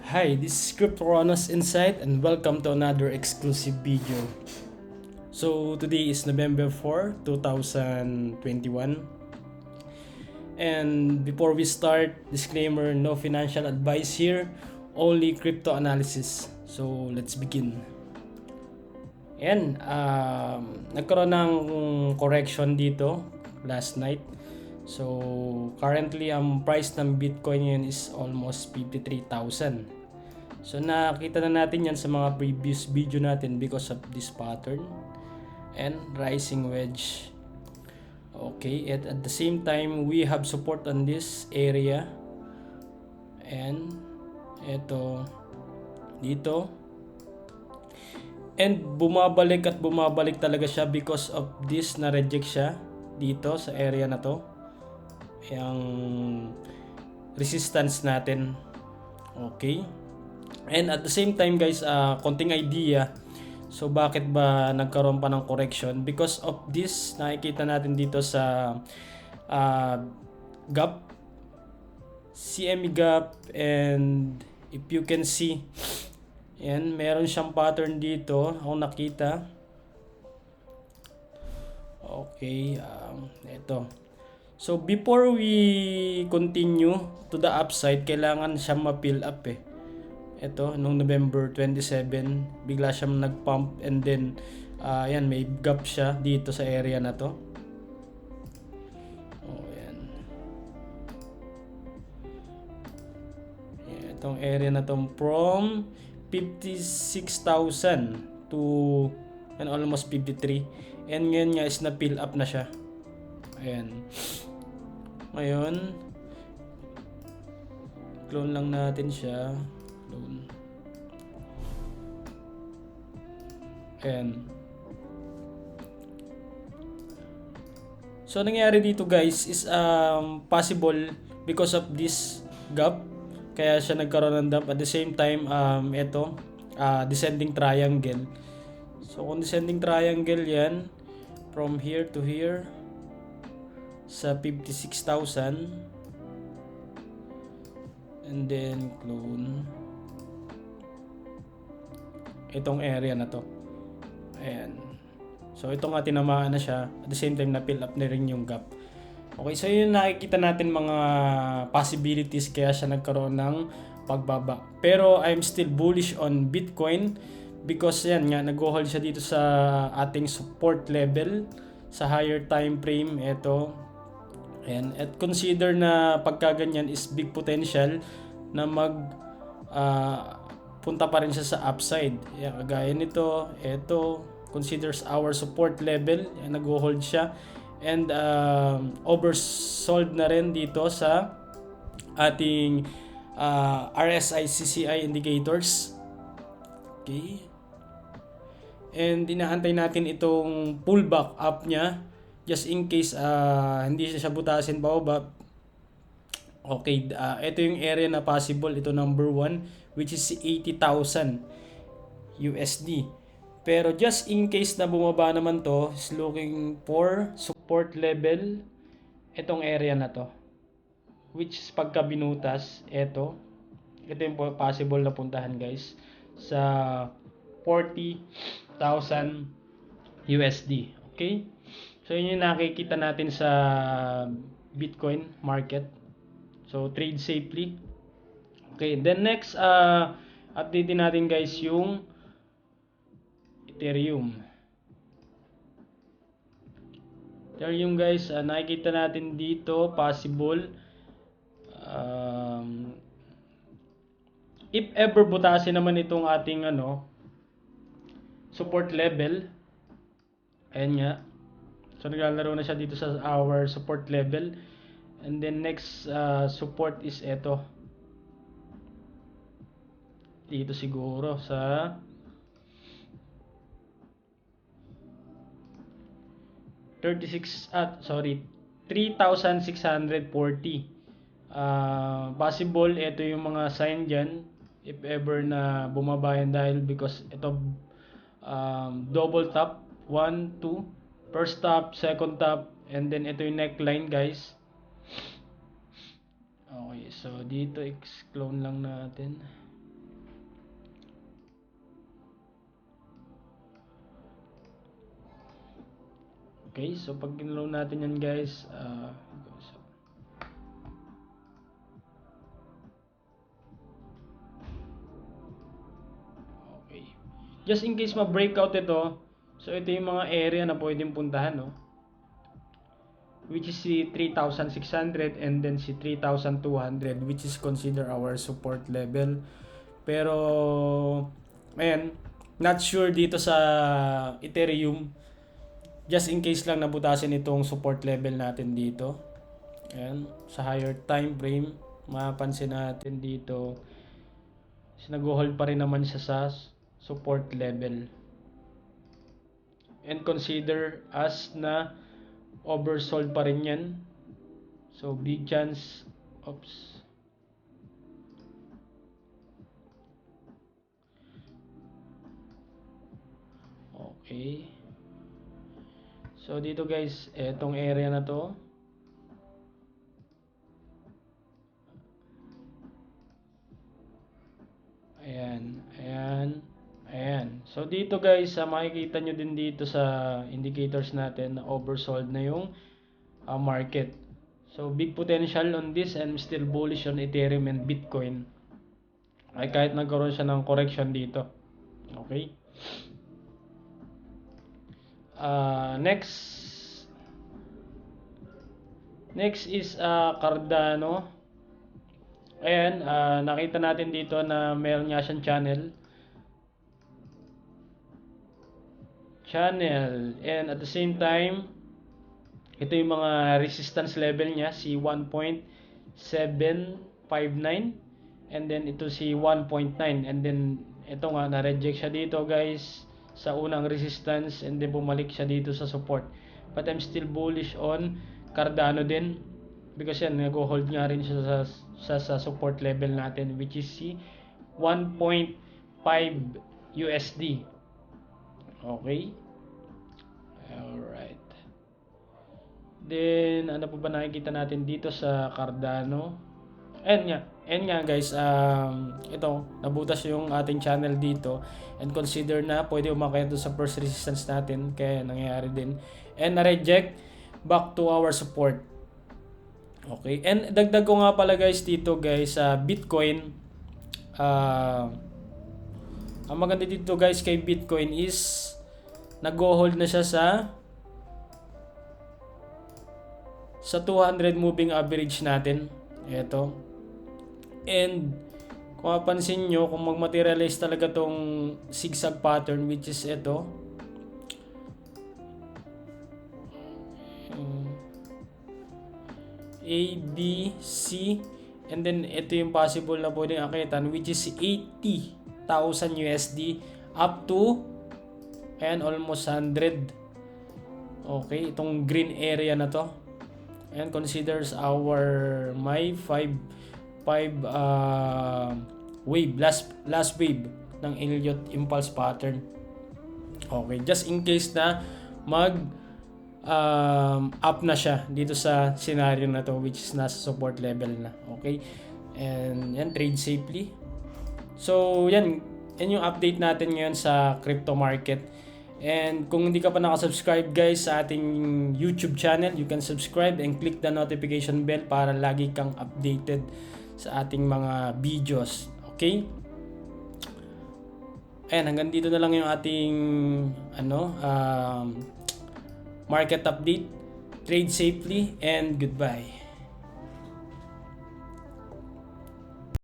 Hi, this is CryptoKronos Insight and welcome to another exclusive video. So today is November 4, 2021. And before we start, disclaimer, no financial advice here, only crypto analysis. So let's begin. Ayan, nagkaroon ng correction dito last night. So currently ang price ng Bitcoin ngayon is almost 53,000. So nakita na natin yan sa mga previous video natin because of this pattern and rising wedge. Okay, at the same time we have support on this area and ito dito, and bumabalik at bumabalik talaga siya because of this, na reject siya dito sa area na to, yung resistance natin. Okay, and at the same time guys, konting idea. So bakit ba nagkaroon pa ng correction? Because of this, nakikita natin dito sa gap, CME gap, and if you can see, yan, meron siyang pattern dito ako nakita. Okay, ito. So before we continue to the upside, kailangan siya ma-fill up eh. Ito, nung November 27, bigla siyang nag-pump and then yan, may gap siya dito sa area na to. Oh, yan. Itong area na to from 56,000 to and almost 53. And ngayon nga is na-fill up na siya. Ayan. Ngayon, clone lang natin siya. And so nangyari dito guys is possible because of this gap, kaya siya nagkaroon ng dump. At the same time, ito descending triangle. So kung descending triangle yan from here to here sa 56,000 and then clone itong area na to. Ayan. So ito nga, tinamaan na siya. At the same time na fill up na rin yung gap. Okay, so yun nakikita natin mga possibilities kaya siya nagkaroon ng pagbaba. Pero I'm still bullish on Bitcoin because yan nga, nag-hold siya dito sa ating support level sa higher time frame. Ito. Ayan. At consider na pagka ganyan is big potential na punta pa rin siya sa upside. Yan, kagaya nito, ito considers our support level. Yan, nag-hold siya. And oversold na rin dito sa ating RSI CCI indicators. Okay. And inaantay natin itong pullback up niya just in case hindi siya butasin pababa. Okay, ito yung area na possible. Ito number 1, which is 80,000 USD. Pero just in case na bumaba naman to, is looking for support level itong area na to, which is pagka binutas, ito yung possible na puntahan guys sa 40,000 USD. Okay, so yun yung nakikita natin sa Bitcoin market. So trade safely. Okay, then next update din natin guys yung Ethereum. Ethereum guys, nakikita natin dito possible if ever butasin naman itong ating support level. Ayan nga. So naglalaro na siya dito sa our support level. And then next support is ito. Dito siguro sa 3,640. Possible ito yung mga sign dyan if ever na bumaba yan, dahil because ito double top, 1, 2, first top, second top, and then ito yung neckline guys. Okay, so dito clone lang natin. Okay, so pag ginalaw natin yan guys, okay. Just in case ma-breakout ito, so ito yung mga area na pwedeng puntahan, no? Which is si 3,600 and then si 3,200, which is consider our support level. Pero ayan, not sure dito sa Ethereum. Just in case lang nabutasin itong support level natin dito. Ayan, sa higher time frame, mapapansin natin dito nag-hold pa rin naman siya sa support level. And consider as na oversold pa rin yan. So big chance, okay. So dito guys, etong area na to, ayan. So dito guys, makikita nyo din dito sa indicators natin na oversold na yung market. So big potential on this, and still bullish on Ethereum and Bitcoin. Ay kahit nagkaroon siya ng correction dito. Okay. Next is Cardano. Ayan, nakita natin dito na meron nga siyang channel, and at the same time ito yung mga resistance level niya, si 1.759, and then ito si 1.9, and then ito nga na-reject siya dito guys sa unang resistance, and then bumalik siya dito sa support. But I'm still bullish on Cardano din, because yan, nag-hold nga rin siya sa support level natin, which is si 1.5 USD. Okay. Alright. Then, ano pa ba nakikita natin dito sa Cardano? Ayan nga guys, ito, nabutas yung ating channel dito, and consider na pwede umakyat doon sa first resistance natin, kaya nangyayari din. And na-reject back to our support. Okay, and dagdag ko nga pala guys dito guys, sa Bitcoin, ang maganda dito guys kay Bitcoin is nag-hold na siya sa 200 moving average natin. Ito. And kung mapansin nyo, kung mag-materialize talaga tong zigzag pattern, which is ito, A, B, C, and then ito yung possible na pwedeng akitan, which is 80,000 USD up to and almost 100. Okay, itong green area na to, and considers our my 5 wave, last wave ng Elliott impulse pattern. Okay, just in case na mag up na siya dito sa scenario na to, which is nasa support level na. Okay, and trade safely. So yan yung update natin ngayon sa crypto market. And kung hindi ka pa nakasubscribe guys sa ating YouTube channel, you can subscribe and click the notification bell para lagi kang updated sa ating mga videos. Okay? Ayan, hanggang dito na lang yung ating market update. Trade safely and goodbye.